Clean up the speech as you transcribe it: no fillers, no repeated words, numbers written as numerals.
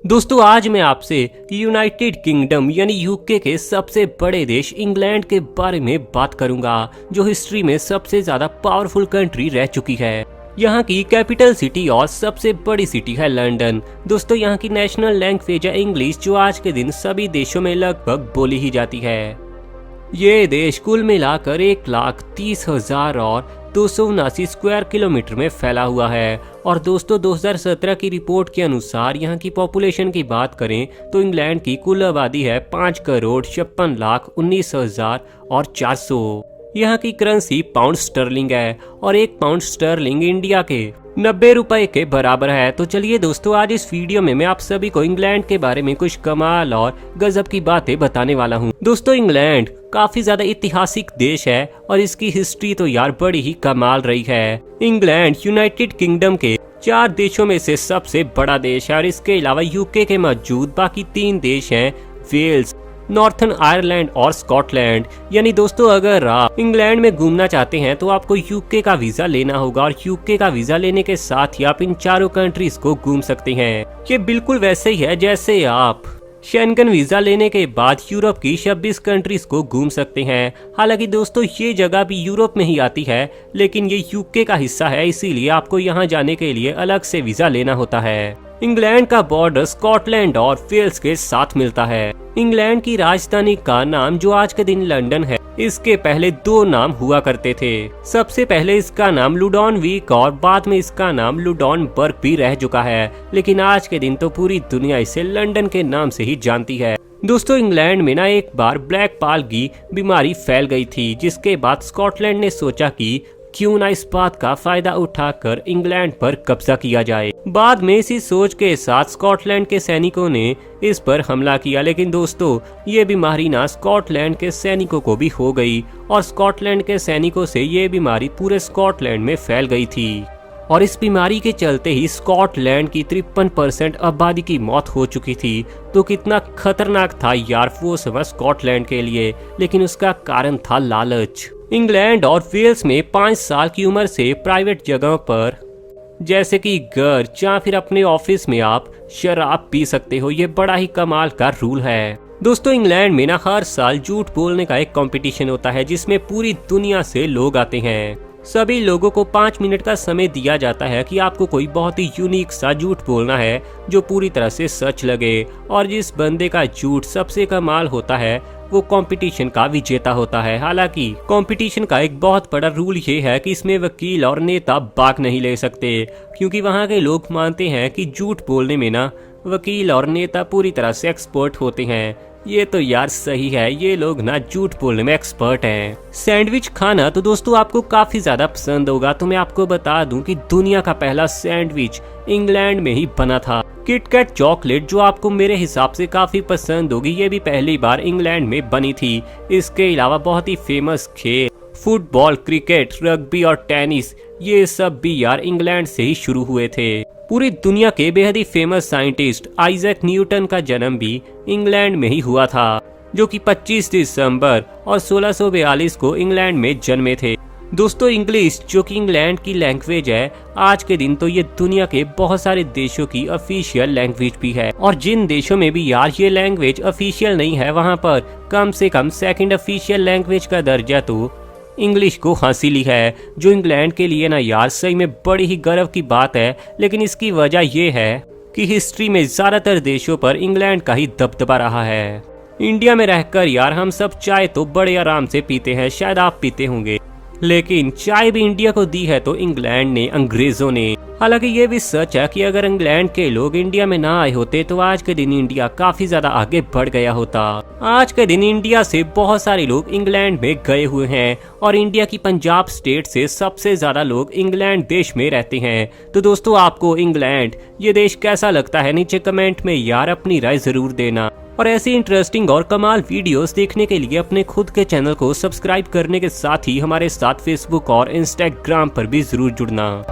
दोस्तों आज मैं आपसे यूनाइटेड किंगडम यानी यूके के सबसे बड़े देश इंग्लैंड के बारे में बात करूंगा, जो हिस्ट्री में सबसे ज्यादा पावरफुल कंट्री रह चुकी है। यहाँ की कैपिटल सिटी और सबसे बड़ी सिटी है लंदन। दोस्तों यहाँ की नेशनल लैंग्वेज है इंग्लिश, जो आज के दिन सभी देशों में लगभग बोली ही जाती है। ये देश कुल मिलाकर 1,30,000 और 279 स्क्वायर किलोमीटर में फैला हुआ है। और दोस्तों 2017 की रिपोर्ट के अनुसार यहाँ की पॉपुलेशन की बात करें तो इंग्लैंड की कुल आबादी है 5,56,19,400। यहाँ की करेंसी पाउंड स्टर्लिंग है और 1 पाउंड स्टर्लिंग इंडिया के 90 रुपए के बराबर है। तो चलिए दोस्तों आज इस वीडियो में मैं आप सभी को इंग्लैंड के बारे में कुछ कमाल और गजब की बातें बताने वाला हूँ। दोस्तों इंग्लैंड काफी ज्यादा ऐतिहासिक देश है और इसकी हिस्ट्री तो यार बड़ी ही कमाल रही है। इंग्लैंड यूनाइटेड किंगडम के 4 देशों में से सबसे बड़ा देश है और इसके अलावा यूके के मौजूद बाकी 3 देश हैं, वेल्स, नॉर्थर्न आयरलैंड और स्कॉटलैंड। यानी दोस्तों अगर आप इंग्लैंड में घूमना चाहते हैं तो आपको यूके का वीजा लेना होगा और यूके का वीजा लेने के साथ ही आप इन चारों कंट्रीज को घूम सकते हैं। ये बिल्कुल वैसे ही है जैसे आप शेंगन वीजा लेने के बाद यूरोप की 26 कंट्रीज को घूम सकते हैं। हालांकि दोस्तों ये जगह भी यूरोप में ही आती है, लेकिन ये यूके का हिस्सा है, इसीलिए आपको यहाँ जाने के लिए अलग से वीजा लेना होता है। इंग्लैंड का बॉर्डर स्कॉटलैंड और वेल्स के साथ मिलता है। इंग्लैंड की राजधानी का नाम जो आज के दिन लंदन है, इसके पहले 2 नाम हुआ करते थे। सबसे पहले इसका नाम लुडॉनविक और बाद में इसका नाम लुडॉनबर्ग भी रह चुका है, लेकिन आज के दिन तो पूरी दुनिया इसे लंदन के नाम से ही जानती है। दोस्तों इंग्लैंड में ना एक बार ब्लैक पाल की बीमारी फैल गई थी, जिसके बाद स्कॉटलैंड ने सोचा कि क्यों ना इस बात का फायदा उठाकर इंग्लैंड पर कब्जा किया जाए। बाद में इसी सोच के साथ स्कॉटलैंड के सैनिकों ने इस पर हमला किया, लेकिन दोस्तों ये बीमारी ना स्कॉटलैंड के सैनिकों को भी हो गई और स्कॉटलैंड के सैनिकों से ये बीमारी पूरे स्कॉटलैंड में फैल गई थी। और इस बीमारी के चलते ही स्कॉटलैंड की 53% आबादी की मौत हो चुकी थी। तो कितना खतरनाक था यार वो समय स्कॉटलैंड के लिए, लेकिन उसका कारण था लालच। इंग्लैंड और वेल्स में 5 साल की उम्र से प्राइवेट जगहों पर जैसे कि घर या फिर अपने ऑफिस में आप शराब पी सकते हो। ये बड़ा ही कमाल का रूल है। दोस्तों इंग्लैंड में ना हर साल झूठ बोलने का एक कंपटीशन होता है, जिसमें पूरी दुनिया से लोग आते हैं। सभी लोगों को 5 मिनट का समय दिया जाता है कि आपको कोई बहुत ही यूनिक सा झूठ बोलना है जो पूरी तरह से सच लगे, और जिस बंदे का झूठ सबसे कमाल होता है वो कंपटीशन का विजेता होता है। हालांकि कंपटीशन का एक बहुत बड़ा रूल ये है कि इसमें वकील और नेता भाग नहीं ले सकते, क्योंकि वहाँ के लोग मानते हैं कि झूठ बोलने में ना वकील और नेता पूरी तरह से एक्सपर्ट होते हैं। ये तो यार सही है, ये लोग ना झूठ बोलने में एक्सपर्ट हैं। सैंडविच खाना तो दोस्तों आपको काफी ज्यादा पसंद होगा, तो मैं आपको बता दूं कि दुनिया का पहला सैंडविच इंग्लैंड में ही बना था। किटकैट चॉकलेट जो आपको मेरे हिसाब से काफी पसंद होगी, ये भी पहली बार इंग्लैंड में बनी थी। इसके अलावा बहुत ही फेमस खेल फुटबॉल, क्रिकेट, रग्बी और टेनिस, ये सब भी यार इंग्लैंड से ही शुरू हुए थे। पूरी दुनिया के बेहद ही फेमस साइंटिस्ट आइजैक न्यूटन का जन्म भी इंग्लैंड में ही हुआ था, जो कि 25 दिसंबर और 1642 को इंग्लैंड में जन्मे थे। दोस्तों इंग्लिश जो कि इंग्लैंड की लैंग्वेज है, आज के दिन तो ये दुनिया के बहुत सारे देशों की ऑफिशियल लैंग्वेज भी है। और जिन देशों में भी यार ये लैंग्वेज ऑफिशियल नहीं है, वहाँ पर कम से कम सेकंड ऑफिशियल लैंग्वेज का दर्जा तो इंग्लिश को हासिल ही है, जो इंग्लैंड के लिए ना यार सही में बड़ी ही गर्व की बात है। लेकिन इसकी वजह ये है कि हिस्ट्री में ज्यादातर देशों पर इंग्लैंड का ही दबदबा रहा है। इंडिया में रहकर यार हम सब चाय तो बड़े आराम से पीते हैं, शायद आप पीते होंगे, लेकिन चाय भी इंडिया को दी है तो इंग्लैंड ने, अंग्रेजों ने। हालांकि ये भी सच है कि अगर इंग्लैंड के लोग इंडिया में ना आए होते तो आज के दिन इंडिया काफी ज्यादा आगे बढ़ गया होता। आज के दिन इंडिया से बहुत सारे लोग इंग्लैंड में गए हुए हैं और इंडिया की पंजाब स्टेट से सबसे ज्यादा लोग इंग्लैंड देश में रहते हैं। तो दोस्तों आपको इंग्लैंड ये देश कैसा लगता है, नीचे कमेंट में यार अपनी राय जरूर देना। और ऐसी इंटरेस्टिंग और कमाल वीडियोस देखने के लिए अपने खुद के चैनल को सब्सक्राइब करने के साथ ही हमारे साथ फेसबुक और इंस्टाग्राम पर भी जरूर जुड़ना।